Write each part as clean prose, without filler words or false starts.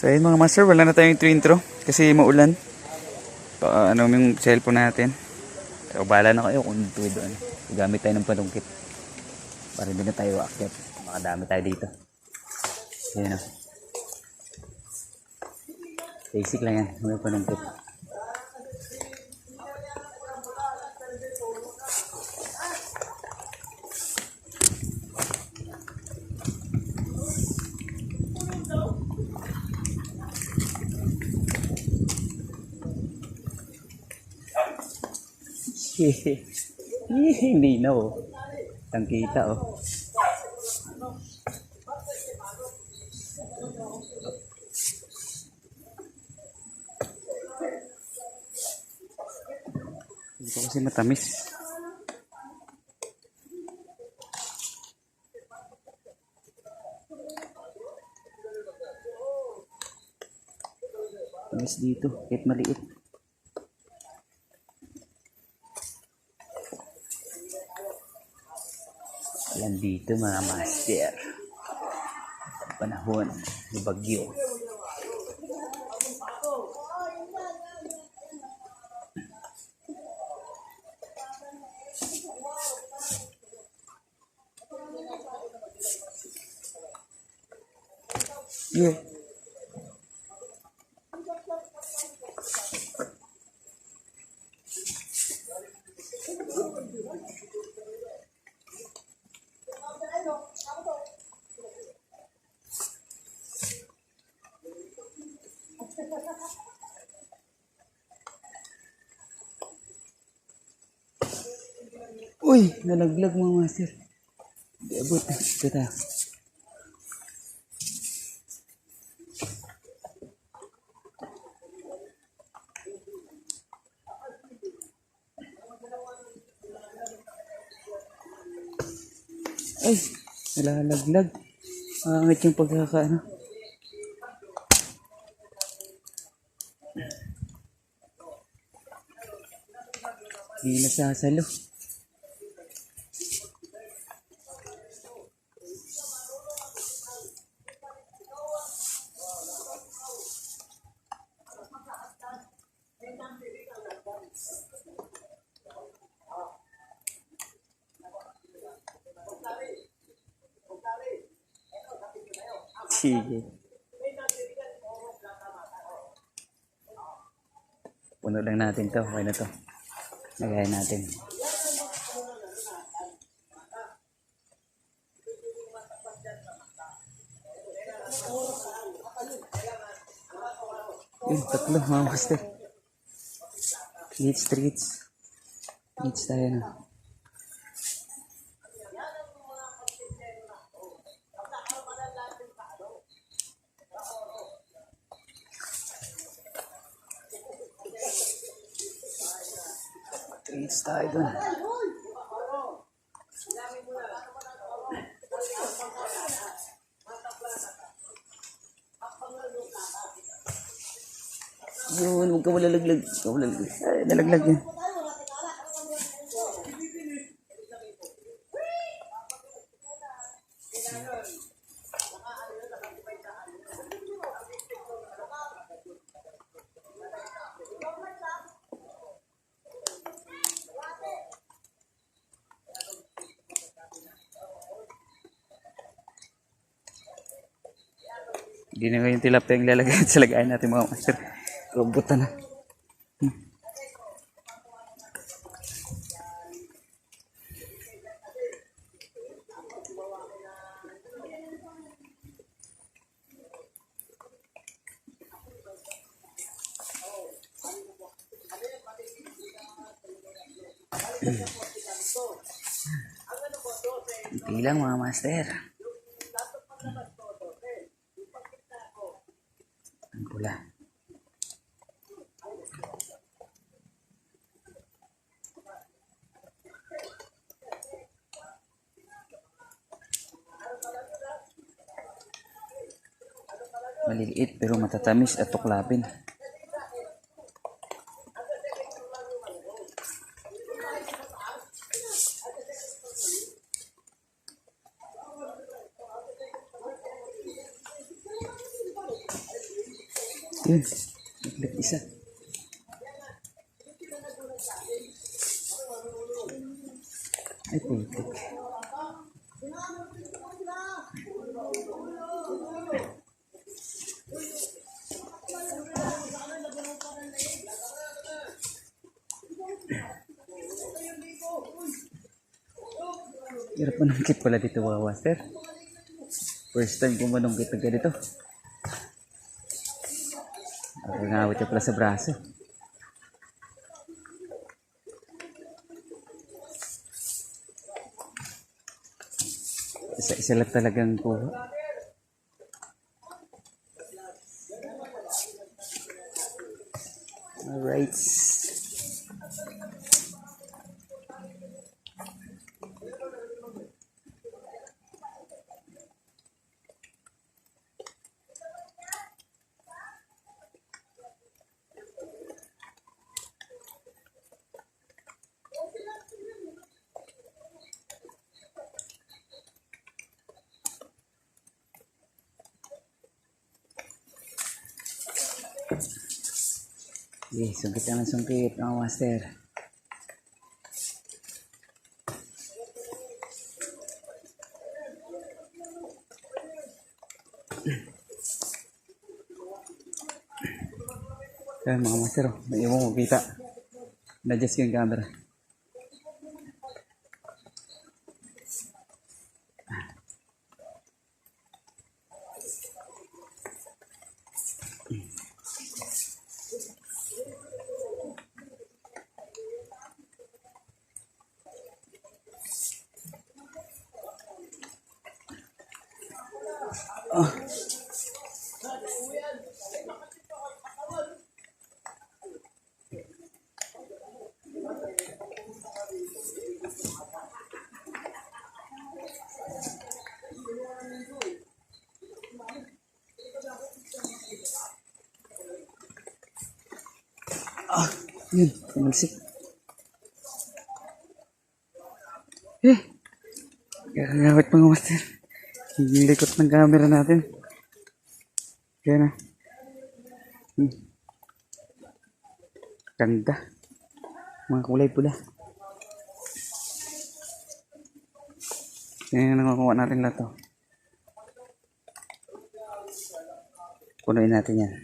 So ayun mga master, wala na tayong intro kasi maulan. Ano yung cellphone natin. So bahala na kayo kung tuwi doon. Gamit tayo ng palungkit para hindi na tayo aakyat. Makadami tayo dito. Ayun o. Basic lang yan, may palungkit. Hindi na oh. Tangkita oh. Ito kasi matamis. Tamis dito, kahit maliit. Yan dito mga master. Panahon ng bagyo. Yeah. Uy, nalaglag mga master. Di abot. Ito tayo. Ay, nalalaglag. Angit yung pagkakaano. Hindi nasasalo. Sige. Puno lang natin to. Okay na to. Lagayan natin. Tatlo mga master. Treats. Treats tayo na. Treats tayo dun. Yun, huwag ka malalaglag. Ay, nalaglag yun. Hindi na ngayon tilapia yung lalagay sa lagayan natin mga master. Robotan na. Hindi lang mga master. Ang pula. Maliliit pero matatamis at tuklapin. Yun. Naglit isa. Ay, putik. Hirap manungkit pala dito mga master. First time ko manungkit na ganito. Ngawit niya pala sa braso. Isa-isa lang talagang kuha. Alright. Okay, sungkit naman sungkit mga master. Yan mga master, may mo makita. Na-adjust ko yung camera. Yun, pumalsik. Gagawit mga master. Yung likot ng camera natin. Kaya na. Ganda. Mga kulay pula. Yan ang nakukuha natin lahat to. Punuin natin yan.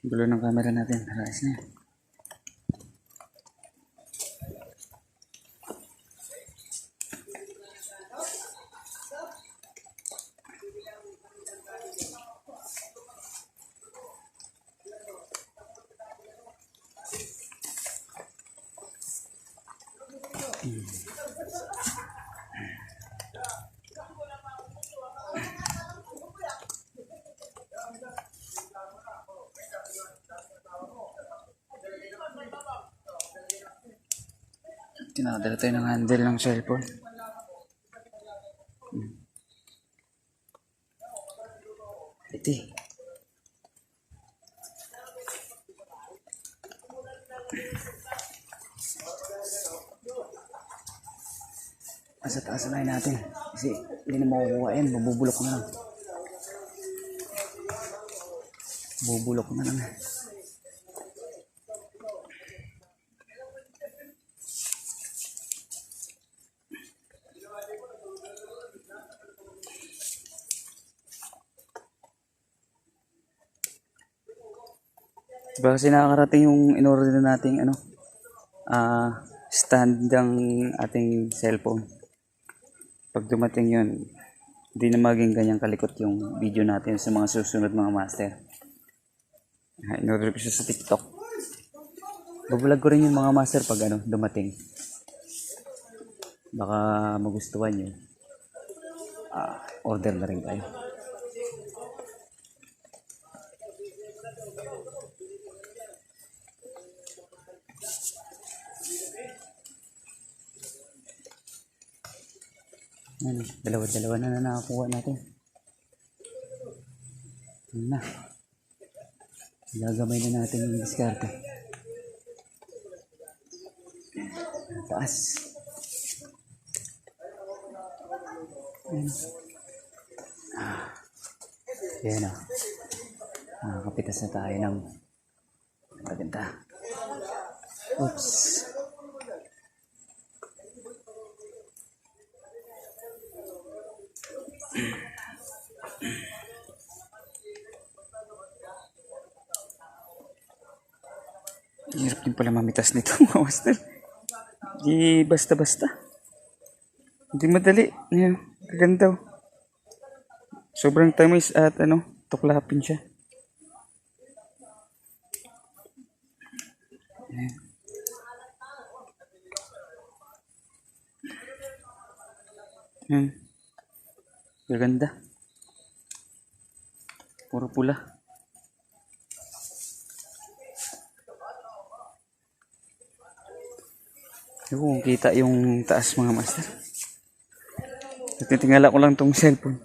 Gulo ng camera natin. Ayos na. Tinadala tayo ng handle ng cellphone. Ito eh. Asa taas na natin. Kasi hindi na makukuha yan. Mabubulok na lang. Bubulok na lang. Diba kasi nakakarating yung in-order nating stand ng ating cellphone. Pag dumating yun, hindi na maging ganyang kalikot yung video natin sa mga susunod mga master. In-order ko siya sa TikTok. Babalag ko rin yung mga master pag dumating. Baka magustuhan nyo. Order na rin tayo. Ano, dalawa-dalawa na nakakuha natin. Yun na. Gagamay na natin yung diskarte. Taas. Ayan. Ayan na. Nakakapitas na tayo ng maganda. Oops. Hirap din pala mamitas nito mga master. Di basta-basta. Hindi madali. Ayan. Kaganda. Sobrang tamis at tuklapin siya. Ayan. Ayan. Kaganda. Puro pula. Yung kita yung taas mga master. Titingala ko lang tong cellphone.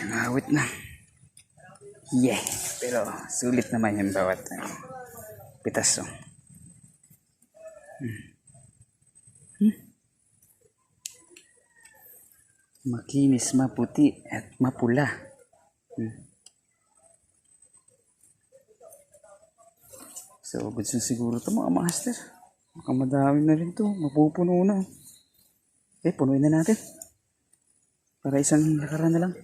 Awit na. Yeah. Pero sulit naman yung bawat pitas. Makinis, maputi at mapula. So, goods na siguro ito mga master. Mukhang madami na rin ito. Mapupuno na. Punuin na natin. Para isang lakaran na lang.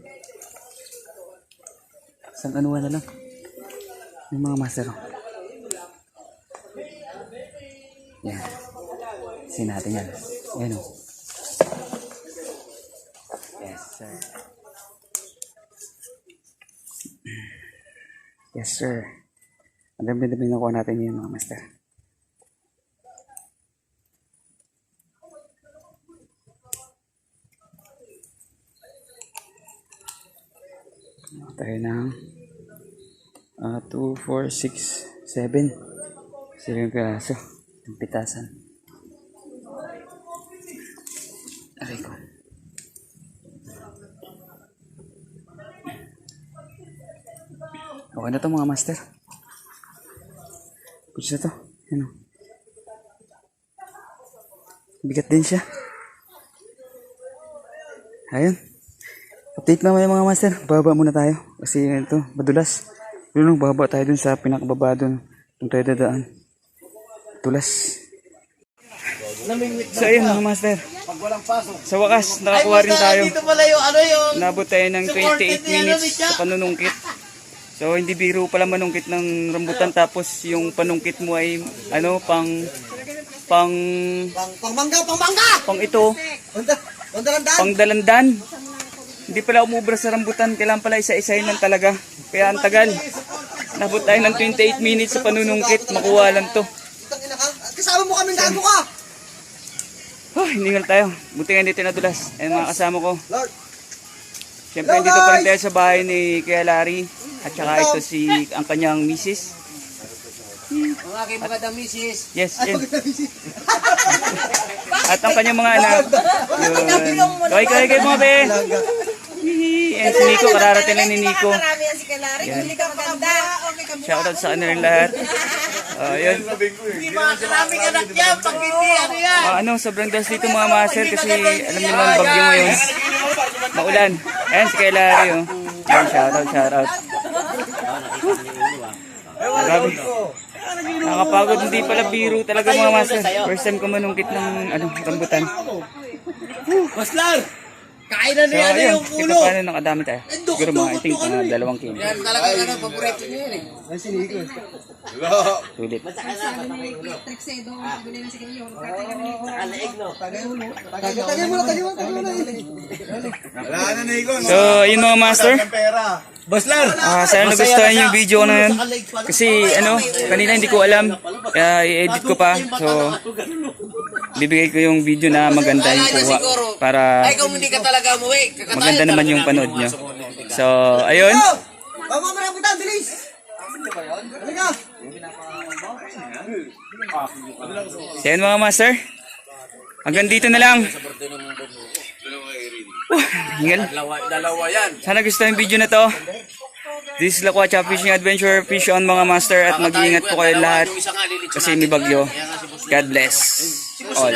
Isang anuan na lang. Yung mga master. Yan. Sin natin yan. Ayan o. Yes, sir. Yes, sir. Ang dami-dami nakuha natin yun mga master. Tayo ng 2, 4, 6, 7. 7 piraso. Ang pitasan. Aray ko. Okay na to mga master. Puts na to. Yan o. Bigat din siya. Ayun. Update na mga master. Baba muna tayo. Kasi ito, madulas. Yun lang, baba tayo dun sa pinakababa dun. Kung tayo dadaan. Tulas. So ayun mga master. Sa wakas, nakakuha rin tayo. Nabot tayo ng 28 minutes sa panunungkit. So hindi biro pala manungkit ng rambutan, tapos yung panungkit mo ay pang ito, pang dalandan. Hindi pala umubra sa rambutan, kailangan pala isa-isahin lang talaga. Kaya ang tagal. Nabot tayo ng 28 minutes sa panunungkit, makuha lang to. Kasama mo kaming gago ka! Hiningal tayo. Buti nga dito nadulas. Ayan mga kasama ko. Siyempre dito pa rin tayo sa bahay ni Kuya Larry. At saka ito ang kanyang misis. Ang aking magandang misis. Yes, yan. At ang kanyang mga anak. Yun. Kaway mga be. Si Nico, kararating lang ni Nico. Yan. Shoutout sa kanila lahat. Yun. Hindi mga karaming anak yan. Pag hindi, ano yan? Sobrang das dito mga master kasi alam niyo naman bagyo ngayon. Maulan. Ayan si Kuya Larry. Yan, shoutout. Grabe. Nakapagod, hindi pala biro talaga mga master. First time ko manungkit ng rambutan. Maslar! Kain na So, niya ayun. yung Kita ulo. paano nakadami tayo. Siguro mga, I think, mga 2 kilo. Yan talaga paborito niya yan eh. Sulit. So, ayun mga master. Baslar! Sana nagustuhan yung video ko na yun. Kasi ano, kanina hindi ko alam. Kaya i-edit ko pa. So, bibigay ko yung video na maganda yung kuha. Para Ay, kung hindi ka talaga umuwi. maganda naman yung panood nyo. So, ayun. Vamos para putan, bilis! Halika! So, ayun mga master. Hanggang dito na lang. Hingal. Dalawa yan. Sana gusto yung video na to. This is Lakwacha Fishing Adventure. Fish on mga master. At mag-iingat po kayo lahat. Kasi may bagyo. God bless all.